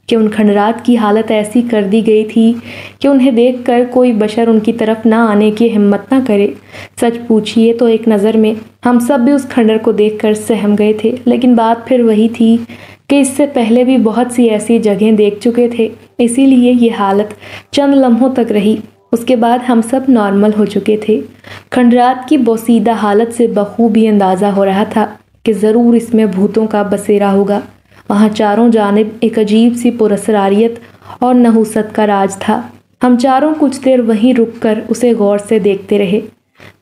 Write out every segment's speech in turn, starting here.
کہ ان کھنڈرات کی حالت ایسی کر دی گئی تھی کہ انہیں دیکھ کر کوئی بشر ان کی طرف نہ آنے کی ہمت نہ کرے۔ سچ پوچھیے تو ایک نظر میں ہم سب بھی اس کھنڈر کو دیکھ کر سہم گئے تھے، لیکن بات پھر وہی تھی کہ اس سے پہلے بھی بہت سی ایسی جگہیں دیکھ چکے تھے، اسی لیے یہ حالت چند لمحوں تک رہی۔ اس کے بعد ہم سب نارمل ہو چکے تھے۔ کھنڈرات کی بوسیدہ حالت سے بخوبی اندازہ ہو رہا تھا کہ ضرور اس میں بھوتوں کا بسیرا ہوگا۔ وہاں چاروں جانب ایک عجیب سی پراسراریت اور نحوست کا راج تھا۔ ہم چاروں کچھ دیر وہیں رک کر اسے غور سے دیکھتے رہے۔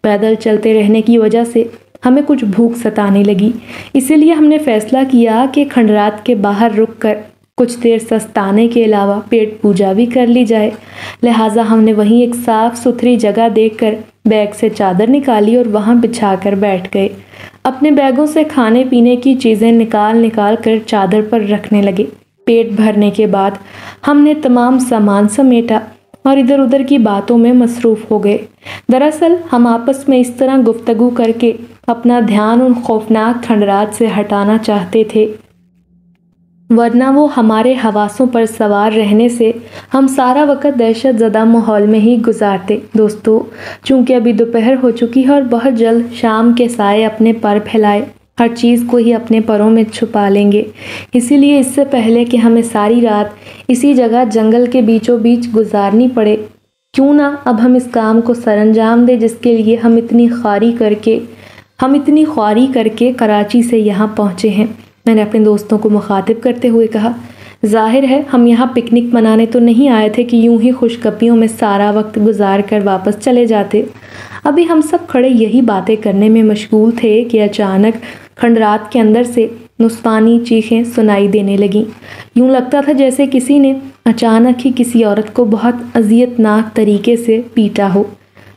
پیدل چلتے رہنے کی وجہ سے ہمیں کچھ بھوک ستانے لگی، اسی لیے ہم نے فیصلہ کیا کہ کھنڈرات کے باہر رک کر کچھ دیر سستانے کے علاوہ پیٹ پوجا بھی کر لی جائے۔ لہٰذا ہم نے وہیں ایک صاف ستھری جگہ دیکھ کر بیگ سے چادر نکالی اور وہاں بچھا کر بیٹھ گئے۔ اپنے بیگوں سے کھانے پینے کی چیزیں نکال کر چادر پر رکھنے لگے۔ پیٹ بھرنے کے بعد ہم نے تمام سامان سمیٹا اور ادھر ادھر کی باتوں میں مصروف ہو گئے۔ دراصل ہم آپس میں اس طرح گفتگو کر کے اپنا دھیان ان خوفناک کھنڈرات سے ہٹانا چاہتے تھے، ورنہ وہ ہمارے حواسوں پر سوار رہنے سے ہم سارا وقت دہشت زدہ ماحول میں ہی گزارتے۔ دوستو، چونکہ ابھی دوپہر ہو چکی ہے اور بہت جلد شام کے سائے اپنے پر پھیلائے ہر چیز کو ہی اپنے پروں میں چھپا لیں گے، اسی لیے اس سے پہلے کہ ہمیں ساری رات اسی جگہ جنگل کے بیچوں بیچ گزارنی پڑے، کیوں نہ اب ہم اس کام کو سر انجام دیں جس کے لیے ہم اتنی خواری کر کے کراچی سے یہاں پہنچے ہیں۔ میں نے اپنے دوستوں کو مخاطب کرتے ہوئے کہا، ظاہر ہے ہم یہاں پکنک منانے تو نہیں آئے تھے کہ یوں ہی خوش گپیوں میں سارا وقت گزار کر واپس چلے جاتے۔ ابھی ہم سب کھڑے یہی باتیں کرنے میں مشغول تھے کہ اچانک کھنڈرات کے اندر سے نسوانی چیخیں سنائی دینے لگیں۔ یوں لگتا تھا جیسے کسی نے اچانک ہی کسی عورت کو بہت اذیت ناک طریقے سے پیٹا ہو۔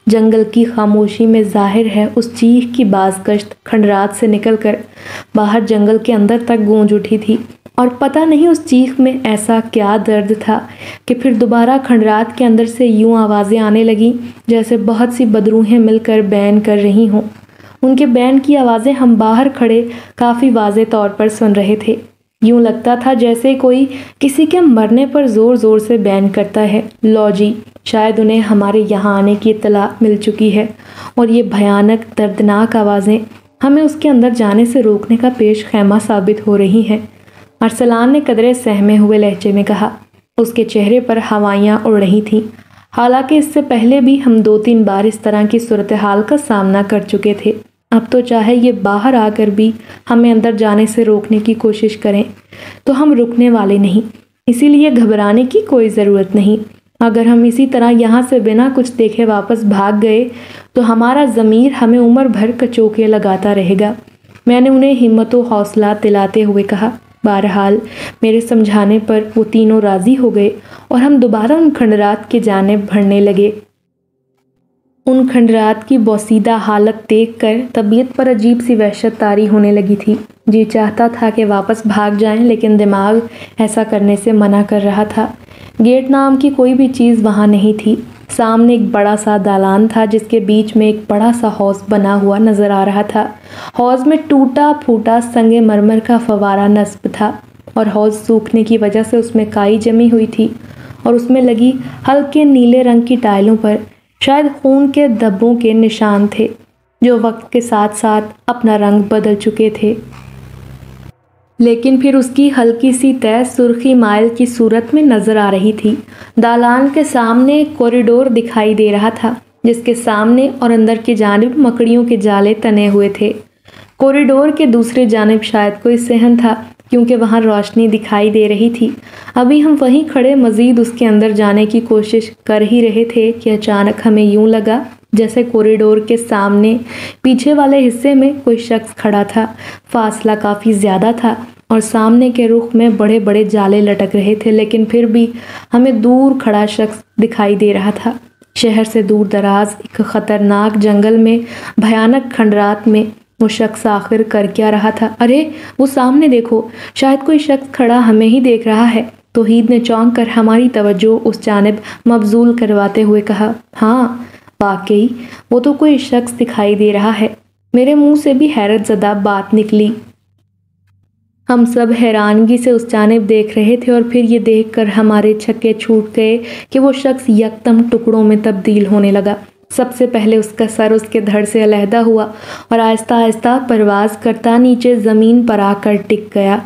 جنگل کی خاموشی میں ظاہر ہے اس چیخ کی بازگشت کھنڈرات سے نکل کر باہر جنگل کے اندر تک گونج اٹھی تھی، اور پتہ نہیں اس چیخ میں ایسا کیا درد تھا کہ پھر دوبارہ کھنڈرات کے اندر سے یوں آوازیں آنے لگیں جیسے بہت سی بدروہیں مل کر بین کر رہی ہوں۔ ان کے بین کی آوازیں ہم باہر کھڑے کافی واضح طور پر سن رہے تھے۔ یوں لگتا تھا جیسے کوئی کسی کے مرنے پر زور زور سے بین کرتا ہے۔ لو جی، شاید انہیں ہمارے یہاں آنے کی اطلاع مل چکی ہے، اور یہ بھیانک دردناک آوازیں ہمیں اس کے اندر جانے سے روکنے کا پیش خیمہ ثابت ہو رہی ہیں۔ ارسلان نے قدرے سہمے ہوئے لہجے میں کہا۔ اس کے چہرے پر ہوائیاں اڑ رہی تھیں، حالانکہ اس سے پہلے بھی ہم 2-3 بار اس طرح کی صورتحال کا سامنا کر چکے تھے۔ اب تو چاہے یہ باہر آ کر بھی ہمیں اندر جانے سے روکنے کی کوشش کریں تو ہم رکنے والے نہیں، اسی لیے گھبرانے کی کوئی ضرورت نہیں۔ اگر ہم اسی طرح یہاں سے بنا کچھ دیکھے واپس بھاگ گئے تو ہمارا ضمیر ہمیں عمر بھر کچوکے لگاتا رہے گا۔ میں نے انہیں ہمت و حوصلہ دلاتے ہوئے کہا۔ بہرحال میرے سمجھانے پر وہ تینوں راضی ہو گئے اور ہم دوبارہ ان کھنڈرات کی جانب بڑھنے لگے۔ ان کھنڈرات کی بوسیدہ حالت دیکھ کر طبیعت پر عجیب سی وحشت طاری ہونے لگی تھی۔ جی چاہتا تھا کہ واپس بھاگ جائیں، لیکن دماغ ایسا کرنے سے منع کر رہا تھا۔ گیٹ نام کی کوئی بھی چیز وہاں نہیں تھی۔ سامنے ایک بڑا سا دالان تھا جس کے بیچ میں ایک بڑا سا حوض بنا ہوا نظر آ رہا تھا۔ حوض میں ٹوٹا پھوٹا سنگ مرمر کا فوارہ نصب تھا، اور حوض سوکھنے کی وجہ سے اس میں کائی جمی ہوئی تھی، اور اس میں لگی ہلکے نیلے رنگ کی ٹائلوں پر شاید خون کے دھبوں کے نشان تھے جو وقت کے ساتھ ساتھ اپنا رنگ بدل چکے تھے، لیکن پھر اس کی ہلکی سی تہ سرخی مائل کی صورت میں نظر آ رہی تھی۔ دالان کے سامنے ایک کوریڈور دکھائی دے رہا تھا جس کے سامنے اور اندر کی جانب مکڑیوں کے جالے تنے ہوئے تھے۔ کوریڈور کے دوسری جانب شاید کوئی صحن تھا کیونکہ وہاں روشنی دکھائی دے رہی تھی۔ ابھی ہم وہیں کھڑے مزید اس کے اندر جانے کی کوشش کر ہی رہے تھے کہ اچانک ہمیں یوں لگا جیسے کوریڈور کے سامنے پیچھے والے حصے میں کوئی شخص کھڑا تھا۔ فاصلہ کافی زیادہ تھا اور سامنے کے رخ میں بڑے بڑے جالے لٹک رہے تھے، لیکن پھر بھی ہمیں دور کھڑا شخص دکھائی دے رہا تھا۔ شہر سے دور دراز ایک خطرناک جنگل میں بھیانک کھنڈرات میں وہ شخص آخر کر کیا رہا تھا؟ ارے وہ سامنے دیکھو، شاید کوئی شخص کھڑا ہمیں ہی دیکھ رہا ہے۔ توحید نے چونک کر ہماری توجہ اس جانب مبذول کرواتے ہوئے کہا۔ ہاں واقعی وہ تو کوئی شخص دکھائی دے رہا ہے۔ میرے منہ سے بھی حیرت زدہ بات نکلی۔ ہم سب حیرانگی سے اس جانب دیکھ رہے تھے اور پھر یہ دیکھ کر ہمارے چھکے چھوٹ گئے کہ وہ شخص یکدم ٹکڑوں میں تبدیل ہونے لگا۔ سب سے پہلے اس کا سر اس کے دھڑ سے علیحدہ ہوا اور آہستہ آہستہ پرواز کرتا نیچے زمین پر آ کر ٹک گیا۔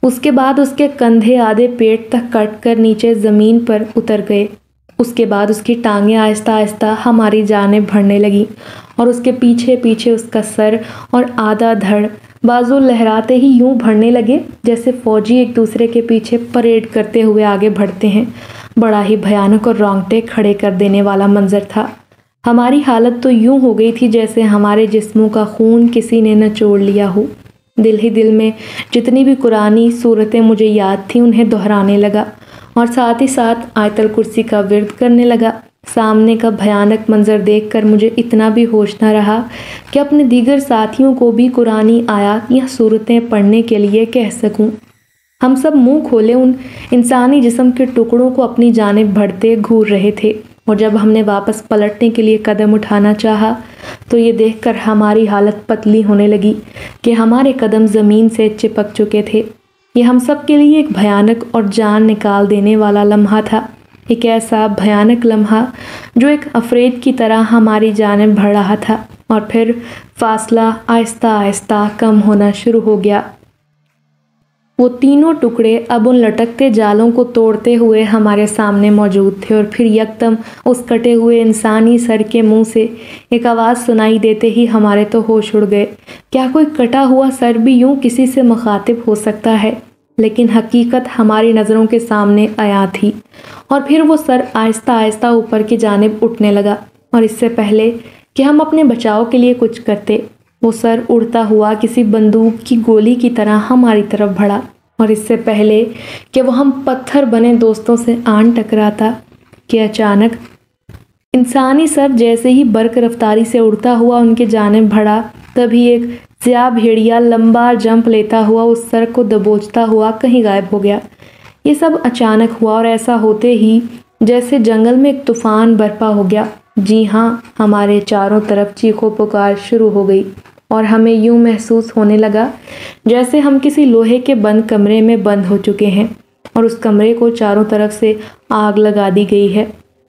اس کے بعد اس کے کندھے آدھے پیٹ تک کٹ کر نیچے زمین پر اتر گئے۔ اس کے بعد اس کی ٹانگیں آہستہ آہستہ ہماری جانب بڑھنے لگیں اور اس کے پیچھے پیچھے اس کا سر اور آدھا دھڑ، بازو لہراتے ہی یوں بڑھنے لگے جیسے فوجی ایک دوسرے کے پیچھے پریڈ کرتے ہوئے آگے بڑھتے ہیں۔ بڑا ہی بھیانک اور رونگٹے کھڑے کر دینے والا منظر تھا۔ ہماری حالت تو یوں ہو گئی تھی جیسے ہمارے جسموں کا خون کسی نے نچوڑ لیا ہو۔ دل ہی دل میں جتنی بھی قرآنی صورتیں مجھے یاد تھیں انہیں دہرانے لگا اور ساتھ ہی ساتھ آیت الکرسی کا ورد کرنے لگا۔ سامنے کا بھیانک منظر دیکھ کر مجھے اتنا بھی ہوش نہ رہا کہ اپنے دیگر ساتھیوں کو بھی قرآنی آیات یا صورتیں پڑھنے کے لیے کہہ سکوں۔ ہم سب منہ کھولے ان انسانی جسم کے ٹکڑوں کو اپنی جانب بڑھتے گھور رہے تھے، اور جب ہم نے واپس پلٹنے کے لیے قدم اٹھانا چاہا تو یہ دیکھ کر ہماری حالت پتلی ہونے لگی کہ ہمارے قدم زمین سے چپک چکے تھے۔ یہ ہم سب کے لیے ایک بھیانک اور جان نکال دینے والا لمحہ تھا، ایک ایسا بھیانک لمحہ جو ایک افریج کی طرح ہماری جانب بڑھ رہا تھا، اور پھر فاصلہ آہستہ آہستہ کم ہونا شروع ہو گیا۔ وہ تینوں ٹکڑے اب ان لٹکتے جالوں کو توڑتے ہوئے ہمارے سامنے موجود تھے، اور پھر یکدم اس کٹے ہوئے انسانی سر کے منہ سے ایک آواز سنائی دیتے ہی ہمارے تو ہوش اڑ گئے۔ کیا کوئی کٹا ہوا سر بھی یوں کسی سے مخاطب ہو سکتا ہے؟ لیکن حقیقت ہماری نظروں کے سامنے عیاں تھی، اور پھر وہ سر آہستہ آہستہ اوپر کی جانب اٹھنے لگا، اور اس سے پہلے کہ ہم اپنے بچاؤ کے لیے کچھ کرتے، وہ سر اڑتا ہوا کسی بندوق کی گولی کی طرح ہماری طرف بڑھا، اور اس سے پہلے کہ وہ ہم پتھر بنے دوستوں سے آن ٹکراتا کہ اچانک انسانی سر جیسے ہی برق رفتاری سے اڑتا ہوا ان کے جانب بڑھا، تبھی ایک سیاہ بھیڑیا لمبا جمپ لیتا ہوا اس سر کو دبوچتا ہوا کہیں غائب ہو گیا۔ یہ سب اچانک ہوا، اور ایسا ہوتے ہی جیسے جنگل میں ایک طوفان برپا ہو گیا۔ جی ہاں، ہمارے چاروں طرف چیخو پکار شروع ہو گئی، اور ہمیں یوں محسوس ہونے لگا جیسے ہم کسی لوہے کے بند کمرے میں بند ہو چکے ہیں اور اس کمرے کو چاروں طرف سے آگ لگا دی گئی ہے۔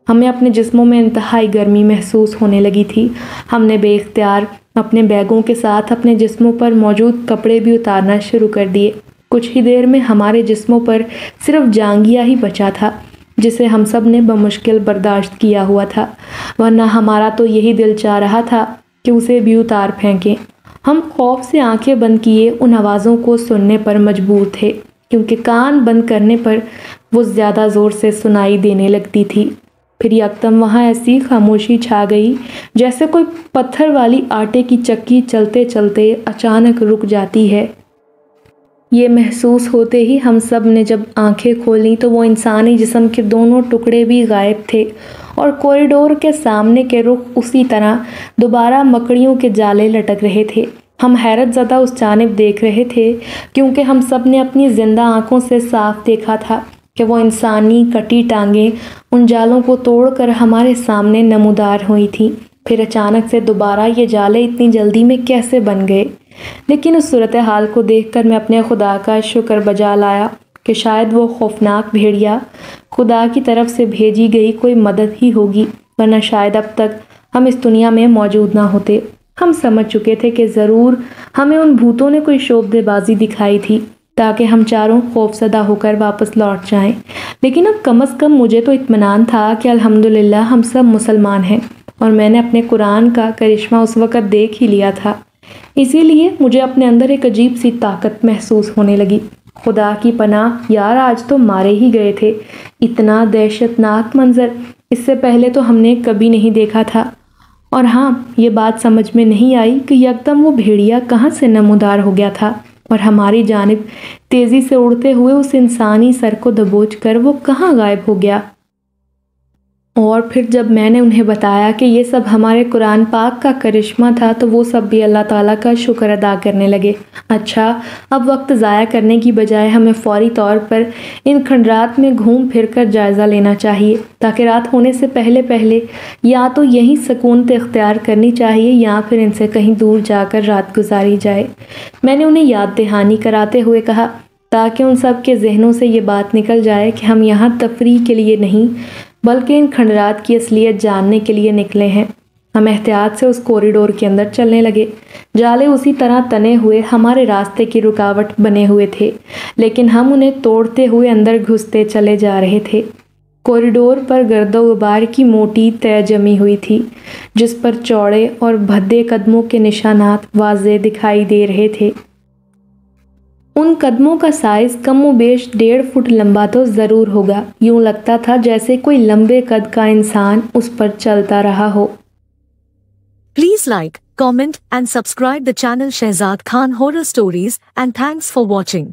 ہمیں اپنے جسموں میں انتہائی گرمی محسوس ہونے لگی تھی۔ ہم نے بے اختیار اپنے بیگوں کے ساتھ اپنے جسموں پر موجود کپڑے بھی اتارنا شروع کر دیے۔ کچھ ہی دیر میں ہمارے جسموں پر صرف جانگیا ہی بچا تھا جسے ہم سب نے بمشکل برداشت کیا ہوا تھا، ورنہ ہمارا تو یہی دل چاہ رہا تھا کہ اسے بھی اتار پھینکیں۔ ہم خوف سے آنکھیں بند کیے ان آوازوں کو سننے پر مجبور تھے، کیونکہ کان بند کرنے پر وہ زیادہ زور سے سنائی دینے لگتی تھی۔ پھر یکدم وہاں ایسی خاموشی چھا گئی جیسے کوئی پتھر والی آٹے کی چکی چلتے چلتے اچانک رک جاتی ہے۔ یہ محسوس ہوتے ہی ہم سب نے جب آنکھیں کھولیں تو وہ انسانی جسم کے دونوں ٹکڑے بھی غائب تھے، اور کوریڈور کے سامنے کے رخ اسی طرح دوبارہ مکڑیوں کے جالے لٹک رہے تھے۔ ہم حیرت زدہ اس جانب دیکھ رہے تھے، کیونکہ ہم سب نے اپنی زندہ آنکھوں سے صاف دیکھا تھا کہ وہ انسانی کٹی ٹانگیں ان جالوں کو توڑ کر ہمارے سامنے نمودار ہوئی تھیں۔ پھر اچانک سے دوبارہ یہ جالے اتنی جلدی میں کیسے بن گئے؟ لیکن اس صورتحال کو دیکھ کر میں اپنے خدا کا شکر بجا لایا کہ شاید وہ خوفناک بھیڑیا خدا کی طرف سے بھیجی گئی کوئی مدد ہی ہوگی، ورنہ شاید اب تک ہم اس دنیا میں موجود نہ ہوتے۔ ہم سمجھ چکے تھے کہ ضرور ہمیں ان بھوتوں نے کوئی شعبدے بازی دکھائی تھی تاکہ ہم چاروں خوفزدہ ہو کر واپس لوٹ جائیں، لیکن اب کم از کم مجھے تو اطمینان تھا کہ الحمدللہ ہم سب مسلمان ہیں، اور میں نے اپنے قرآن کا کرشمہ اس وقت دیکھ ہی لیا تھا۔ اسی لیے مجھے اپنے اندر ایک عجیب سی طاقت محسوس ہونے لگی۔ خدا کی پناہ یار، آج تو مارے ہی گئے تھے۔ اتنا دہشت ناک منظر اس سے پہلے تو ہم نے کبھی نہیں دیکھا تھا، اور ہاں، یہ بات سمجھ میں نہیں آئی کہ یکدم وہ بھیڑیا کہاں سے نمودار ہو گیا تھا، اور ہماری جانب تیزی سے اڑتے ہوئے اس انسانی سر کو دبوچ کر وہ کہاں غائب ہو گیا۔ اور پھر جب میں نے انہیں بتایا کہ یہ سب ہمارے قرآن پاک کا کرشمہ تھا تو وہ سب بھی اللہ تعالیٰ کا شکر ادا کرنے لگے۔ اچھا، اب وقت ضائع کرنے کی بجائے ہمیں فوری طور پر ان کھنڈرات میں گھوم پھر کر جائزہ لینا چاہیے، تاکہ رات ہونے سے پہلے یا تو یہیں سکونت اختیار کرنی چاہیے یا پھر ان سے کہیں دور جا کر رات گزاری جائے۔ میں نے انہیں یاد دہانی کراتے ہوئے کہا، تاکہ ان سب کے ذہنوں سے یہ بات نکل جائے کہ ہم یہاں تفریح کے لیے نہیں بلکہ ان کھنڈرات کی اصلیت جاننے کے لیے نکلے ہیں۔ ہم احتیاط سے اس کوریڈور کے اندر چلنے لگے۔ جالے اسی طرح تنے ہوئے ہمارے راستے کی رکاوٹ بنے ہوئے تھے، لیکن ہم انہیں توڑتے ہوئے اندر گھستے چلے جا رہے تھے۔ کوریڈور پر گرد و غبار کی موٹی تہ جمی ہوئی تھی، جس پر چوڑے اور بھدے قدموں کے نشانات واضح دکھائی دے رہے تھے۔ ان قدموں کا سائز کم و بیش 1.5 فٹ لمبا تو ضرور ہوگا۔ یوں لگتا تھا جیسے کوئی لمبے قد کا انسان اس پر چلتا رہا ہو۔ Please like, comment and subscribe the channel Shehzad Khan Horror Stories and thanks for watching.